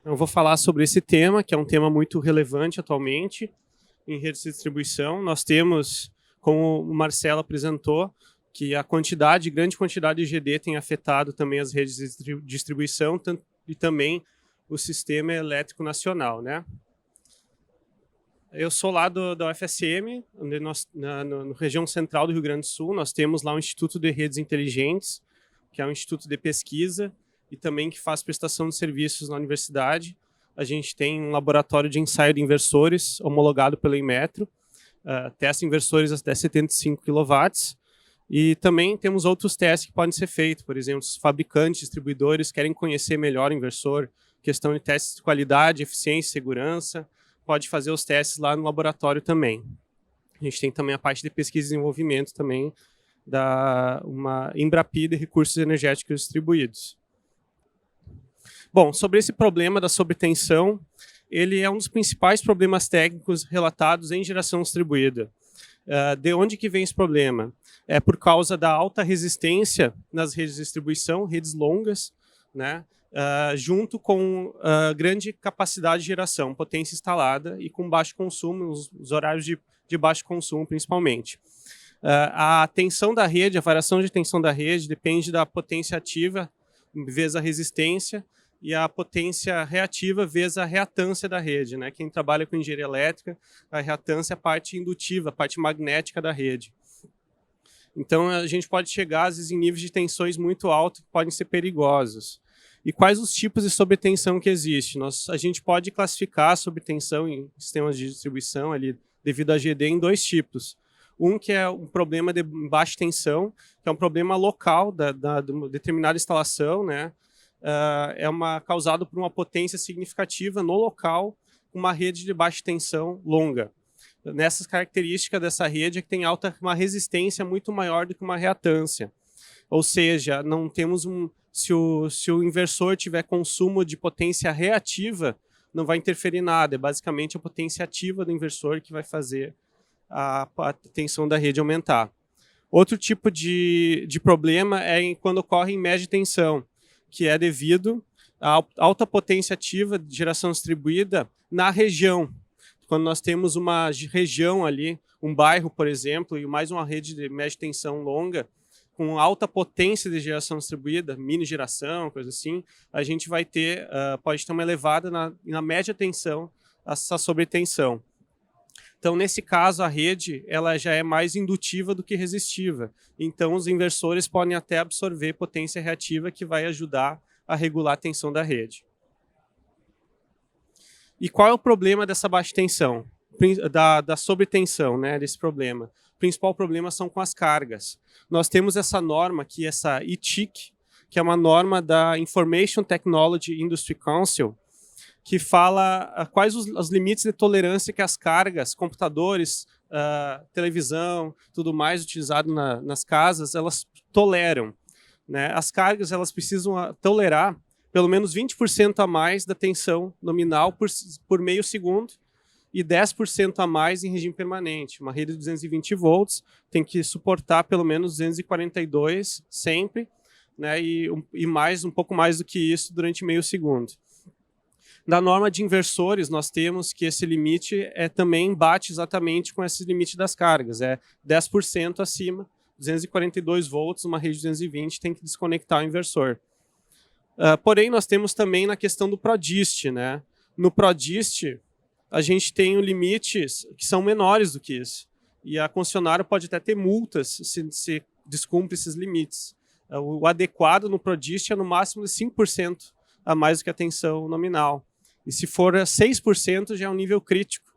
Eu vou falar sobre esse tema, que é um tema muito relevante atualmente em redes de distribuição. Nós temos, como o Marcelo apresentou, que a grande quantidade de GD tem afetado também as redes de distribuição e também o sistema elétrico nacional, né? Eu sou lá da UFSM, onde na região central do Rio Grande do Sul, nós temos lá o Instituto de Redes Inteligentes, que é um instituto de pesquisa e também que faz prestação de serviços na universidade. A gente tem um laboratório de ensaio de inversores homologado pela Inmetro, testa inversores até 75 kW, e também temos outros testes que podem ser feitos. Por exemplo, os fabricantes, distribuidores querem conhecer melhor o inversor, questão de testes de qualidade, eficiência, segurança, pode fazer os testes lá no laboratório também. A gente tem também a parte de pesquisa e desenvolvimento também uma Embrapi de recursos energéticos distribuídos. Bom, sobre esse problema da sobretensão, ele é um dos principais problemas técnicos relatados em geração distribuída. De onde que vem esse problema? É por causa da alta resistência nas redes de distribuição, redes longas, né? Junto com grande capacidade de geração, potência instalada e com baixo consumo, os horários de baixo consumo principalmente. A tensão da rede, a variação de tensão da rede depende da potência ativa vezes a resistência e a potência reativa vezes a reatância da rede, né? Quem trabalha com engenharia elétrica, a reatância é a parte indutiva, a parte magnética da rede. Então, a gente pode chegar, às vezes, em níveis de tensões muito altos que podem ser perigosos. E quais os tipos de sobretensão que existem? A gente pode classificar a sobretensão em sistemas de distribuição, ali, devido a GD, em dois tipos. Um que é um problema de baixa tensão, que é um problema local de uma determinada instalação, né? Causado por uma potência significativa no local, uma rede de baixa tensão longa. Nessas características dessa rede é que tem uma resistência muito maior do que uma reatância. Ou seja, não temos se o inversor tiver consumo de potência reativa, não vai interferir em nada. É basicamente a potência ativa do inversor que vai fazer a tensão da rede aumentar. Outro tipo de problema é quando ocorre em média tensão, que é devido à alta potência ativa de geração distribuída na região. Quando nós temos uma região ali, um bairro, por exemplo, e mais uma rede de média tensão longa, com alta potência de geração distribuída, mini geração, coisa assim, a gente vai ter, pode ter uma elevada na média tensão, essa sobretensão. Então, nesse caso, a rede ela já é mais indutiva do que resistiva. Então, os inversores podem até absorver potência reativa que vai ajudar a regular a tensão da rede. E qual é o problema dessa baixa tensão? Da sobretensão, né, desse problema? O principal problema são com as cargas. Nós temos essa norma aqui, essa ITIC, que é uma norma da Information Technology Industry Council, que fala quais os limites de tolerância que as cargas, computadores, televisão, tudo mais utilizado nas casas, elas toleram, né? As cargas elas precisam tolerar pelo menos 20% a mais da tensão nominal por meio segundo e 10% a mais em regime permanente. Uma rede de 220 volts tem que suportar pelo menos 242 sempre, né? E um pouco mais do que isso durante meio segundo. Na norma de inversores, nós temos que esse limite também bate exatamente com esse limite das cargas. É 10% acima, 242 volts, uma rede de 220 tem que desconectar o inversor. Porém, nós temos também na questão do PRODIST, né? No PRODIST, a gente tem limites que são menores do que isso. E a concessionária pode até ter multas se descumpre esses limites. O adequado no PRODIST é no máximo de 5% a mais do que a tensão nominal. E se for 6%, já é um nível crítico.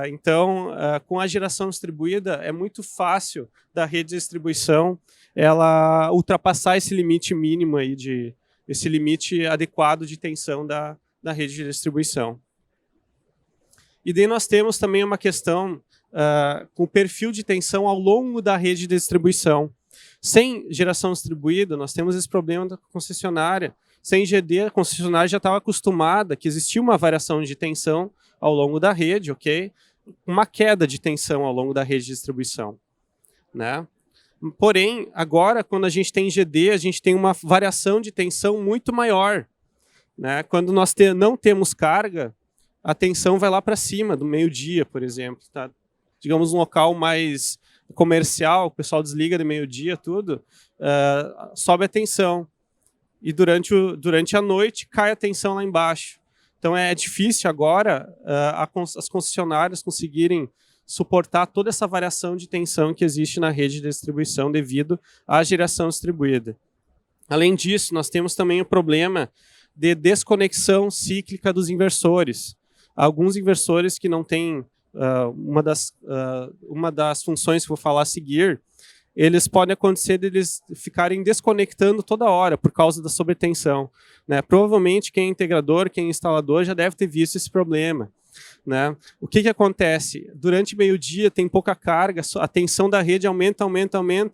Então, com a geração distribuída, é muito fácil da rede de distribuição ela ultrapassar esse limite mínimo aí esse limite adequado de tensão da rede de distribuição. E daí nós temos também uma questão com o perfil de tensão ao longo da rede de distribuição. Sem geração distribuída, nós temos esse problema da concessionária. Sem GD, a concessionária já estava acostumada que existia uma variação de tensão ao longo da rede, ok? Uma queda de tensão ao longo da rede de distribuição, né? Porém, agora, quando a gente tem GD, a gente tem uma variação de tensão muito maior. né? Quando nós não temos carga, a tensão vai lá para cima, do meio-dia, por exemplo. Tá? Digamos, um local mais comercial, o pessoal desliga de meio-dia, tudo, sobe a tensão. E durante a noite cai a tensão lá embaixo. Então é difícil agora as concessionárias conseguirem suportar toda essa variação de tensão que existe na rede de distribuição devido à geração distribuída. Além disso, nós temos também o problema de desconexão cíclica dos inversores. Alguns inversores que não têm uma das funções que eu vou falar a seguir, eles podem acontecer de eles ficarem desconectando toda hora por causa da sobretensão, né? Provavelmente quem é integrador, quem é instalador já deve ter visto esse problema, né? O que acontece? Durante meio-dia tem pouca carga, a tensão da rede aumenta,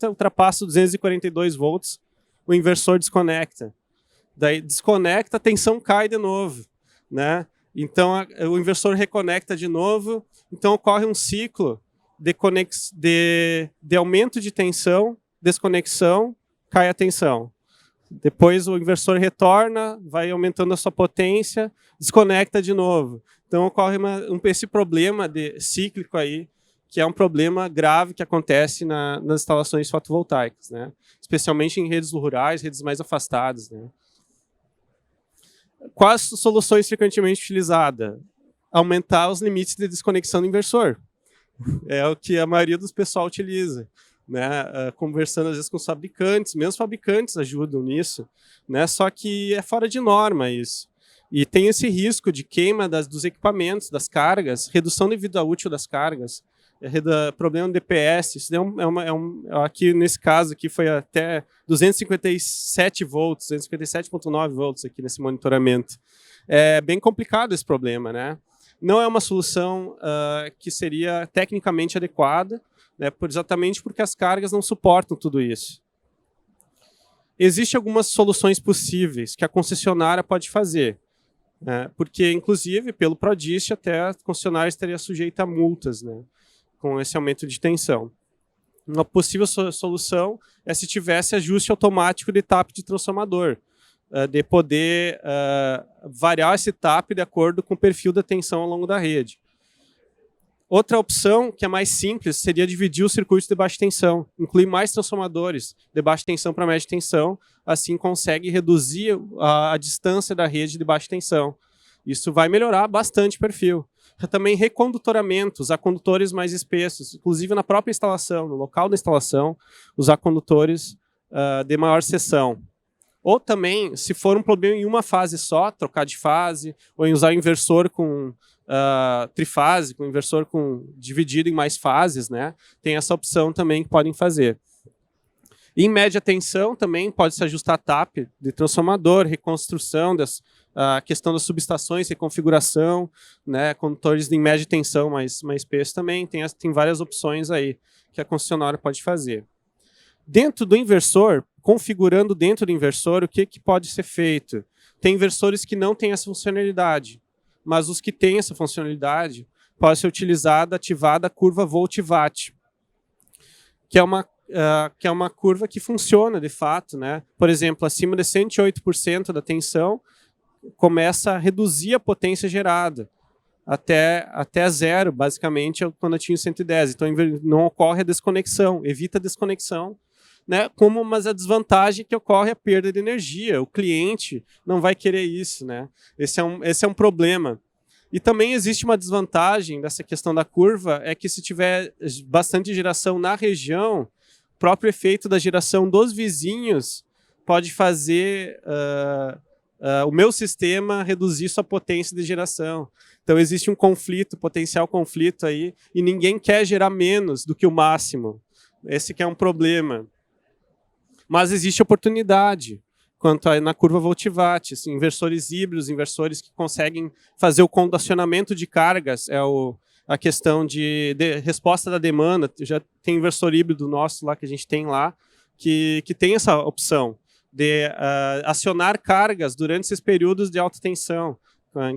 ultrapassa 242 volts, o inversor desconecta. Daí desconecta, a tensão cai de novo, né? Então o inversor reconecta de novo, então ocorre um ciclo de aumento de tensão, desconexão, cai a tensão. Depois o inversor retorna, vai aumentando a sua potência, desconecta de novo. Então ocorre esse problema cíclico aí, que é um problema grave que acontece nas instalações fotovoltaicas, né? Especialmente em redes rurais, redes mais afastadas, né? Quais soluções frequentemente utilizadas? Aumentar os limites de desconexão do inversor. É o que a maioria dos pessoal utiliza, né? Conversando às vezes com os fabricantes, mesmo os fabricantes ajudam nisso, né? Só que é fora de norma isso. E tem esse risco de queima dos equipamentos, das cargas, redução de vida útil das cargas, problema de DPS. Isso aqui nesse caso aqui foi até 257 volts, 257,9 volts aqui nesse monitoramento. É bem complicado esse problema, né? Não é uma solução que seria tecnicamente adequada, né, exatamente porque as cargas não suportam tudo isso. Existem algumas soluções possíveis que a concessionária pode fazer, né, porque, inclusive, pelo PRODIST, até a concessionária estaria sujeita a multas, né, com esse aumento de tensão. Uma possível solução é se tivesse ajuste automático de TAP de transformador, de poder variar esse TAP de acordo com o perfil da tensão ao longo da rede. Outra opção, que é mais simples, seria dividir os circuitos de baixa tensão, incluir mais transformadores de baixa tensão para média tensão, assim consegue reduzir a distância da rede de baixa tensão. Isso vai melhorar bastante o perfil. Também recondutoramento, usar condutores mais espessos, inclusive na própria instalação, no local da instalação, usar condutores de maior seção. Ou também, se for um problema em uma fase só, trocar de fase, ou em usar inversor com trifase, com inversor dividido em mais fases, né? Tem essa opção também que podem fazer. Em média tensão também pode-se ajustar TAP de transformador, reconstrução, a questão das subestações, reconfiguração, né? Condutores em média tensão mais espessos também, tem várias opções aí que a concessionária pode fazer. Dentro do inversor, configurando dentro do inversor, o que pode ser feito? Tem inversores que não têm essa funcionalidade, mas os que têm essa funcionalidade pode ser utilizada, ativada a curva Volt-Watt, que é uma curva que funciona de fato, né? Por exemplo, acima de 108% da tensão, começa a reduzir a potência gerada até zero, basicamente, quando atinge 110. Então não ocorre a desconexão, evita a desconexão, né, mas a desvantagem que ocorre é a perda de energia. O cliente não vai querer isso, né? Esse é um problema. E também existe uma desvantagem dessa questão da curva, é que se tiver bastante geração na região, o próprio efeito da geração dos vizinhos pode fazer o meu sistema reduzir sua potência de geração. Então existe um potencial conflito aí, e ninguém quer gerar menos do que o máximo. Esse que é um problema. Mas existe oportunidade quanto na curva Volt-Watt, assim, inversores híbridos, inversores que conseguem fazer o condacionamento de cargas, a questão de resposta da demanda. Já tem inversor híbrido nosso lá, que a gente tem lá, que tem essa opção de acionar cargas durante esses períodos de alta tensão,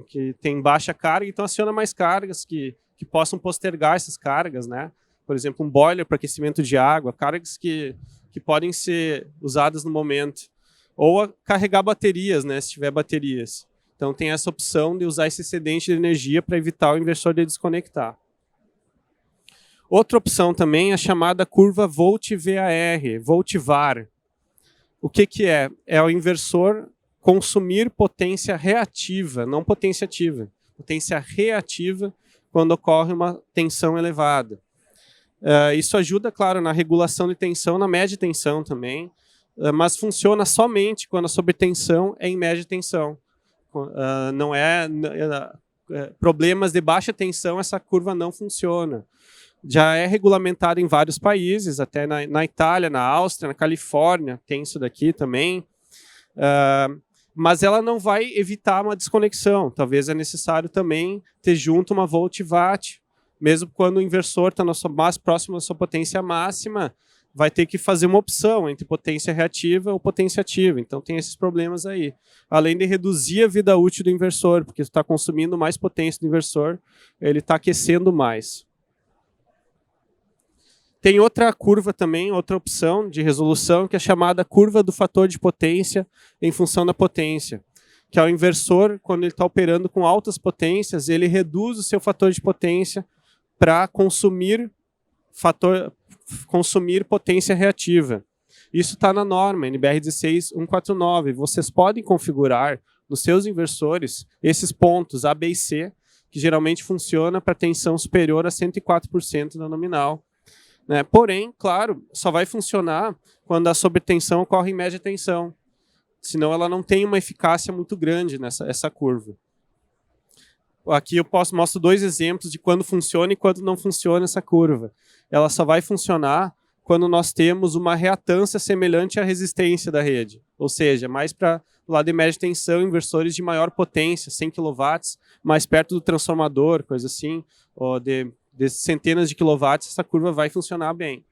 que tem baixa carga, então aciona mais cargas que possam postergar essas cargas, né? Por exemplo, um boiler para aquecimento de água, cargas que podem ser usadas no momento. Ou carregar baterias, né, se tiver baterias. Então tem essa opção de usar esse excedente de energia para evitar o inversor de desconectar. Outra opção também é a chamada curva Volt-VAR. O que é? É o inversor consumir potência reativa, não potência ativa. Potência reativa quando ocorre uma tensão elevada. Isso ajuda, claro, na regulação de tensão, na média tensão também, mas funciona somente quando a sobretensão é em média tensão. Não é problemas de baixa tensão, essa curva não funciona. Já é regulamentado em vários países, até na Itália, na Áustria, na Califórnia, tem isso daqui também. Mas ela não vai evitar uma desconexão. Talvez é necessário também ter junto uma volt-watt. Mesmo quando o inversor está mais próximo da sua potência máxima, vai ter que fazer uma opção entre potência reativa ou potência ativa. Então tem esses problemas aí. Além de reduzir a vida útil do inversor, porque está consumindo mais potência do inversor, ele está aquecendo mais. Tem outra curva também, outra opção de resolução, que é chamada curva do fator de potência em função da potência. Que é o inversor, quando ele está operando com altas potências, ele reduz o seu fator de potência para consumir potência reativa. Isso está na norma, NBR 16149. Vocês podem configurar nos seus inversores esses pontos A, B e C, que geralmente funciona para tensão superior a 104% da nominal. Porém, claro, só vai funcionar quando a sobretensão ocorre em média tensão. Senão ela não tem uma eficácia muito grande nessa curva. Aqui eu mostro dois exemplos de quando funciona e quando não funciona essa curva. Ela só vai funcionar quando nós temos uma reatância semelhante à resistência da rede. Ou seja, mais para o lado de média tensão, inversores de maior potência, 100 kW, mais perto do transformador, coisa assim, ou de centenas de quilowatts, essa curva vai funcionar bem,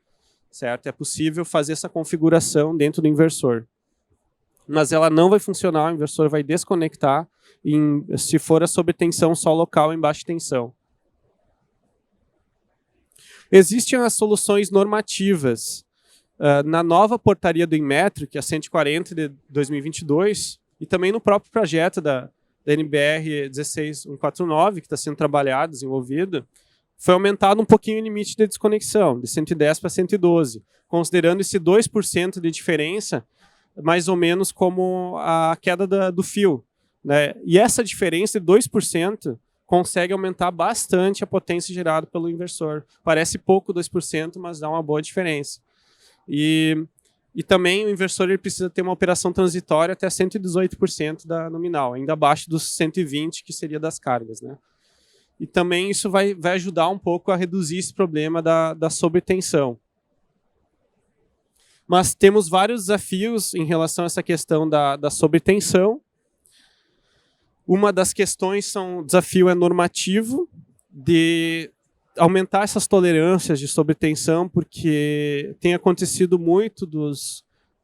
certo? É possível fazer essa configuração dentro do inversor. Mas ela não vai funcionar, o inversor vai desconectar se for a sobretensão só local em baixa tensão. Existem as soluções normativas. Na nova portaria do Inmetro, que é a 140 de 2022, e também no próprio projeto da NBR 16149, que está sendo trabalhado, desenvolvido, foi aumentado um pouquinho o limite de desconexão, de 110 para 112, considerando esse 2% de diferença mais ou menos como a queda do fio. E essa diferença de 2% consegue aumentar bastante a potência gerada pelo inversor. Parece pouco 2%, mas dá uma boa diferença. E também o inversor ele precisa ter uma operação transitória até 118% da nominal, ainda abaixo dos 120%, que seria das cargas. E também isso vai ajudar um pouco a reduzir esse problema da sobretensão. Mas temos vários desafios em relação a essa questão da sobretensão. Uma das questões o desafio é normativo, de aumentar essas tolerâncias de sobretensão, porque tem acontecido muito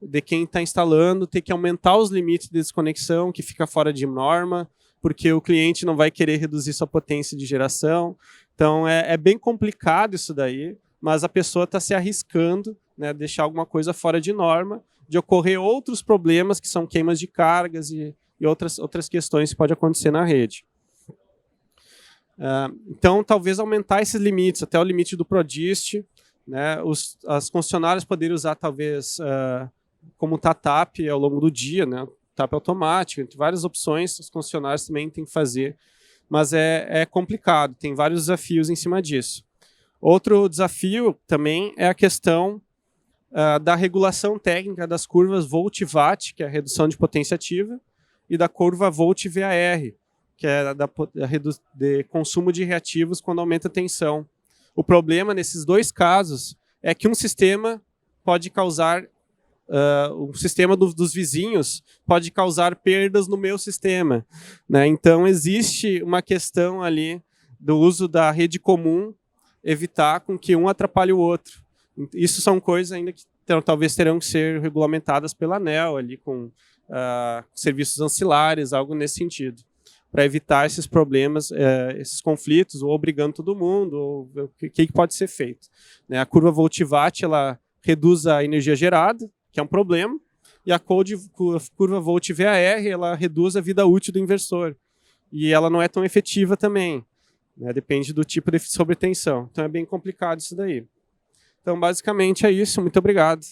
de quem está instalando ter que aumentar os limites de desconexão, que fica fora de norma, porque o cliente não vai querer reduzir sua potência de geração. Então é bem complicado isso daí, mas a pessoa está se arriscando, deixar alguma coisa fora de norma, de ocorrer outros problemas que são queimas de cargas e outras questões que podem acontecer na rede. Então, talvez aumentar esses limites, até o limite do PRODIST, as concessionárias poderem usar, talvez, como TATAP ao longo do dia, TAP automático, entre várias opções, os concessionários também têm que fazer, mas é complicado, tem vários desafios em cima disso. Outro desafio também é a questão da regulação técnica das curvas Volt-Watt, que é a redução de potência ativa, e da curva Volt-VAR, que é de consumo de reativos quando aumenta a tensão. O problema nesses dois casos é que um sistema pode causar, o sistema dos vizinhos pode causar perdas no meu sistema. Então existe uma questão ali do uso da rede comum, evitar com que um atrapalhe o outro. Isso são coisas ainda que talvez terão que ser regulamentadas pela ANEEL, ali com serviços ancilares, algo nesse sentido, para evitar esses problemas, esses conflitos, ou obrigando todo mundo, ou o que pode ser feito. A curva Volt-Watt ela reduz a energia gerada, que é um problema, e a curva Volt-VAR ela reduz a vida útil do inversor. E ela não é tão efetiva também, né? Depende do tipo de sobretensão. Então é bem complicado isso daí. Então basicamente é isso. Muito obrigado.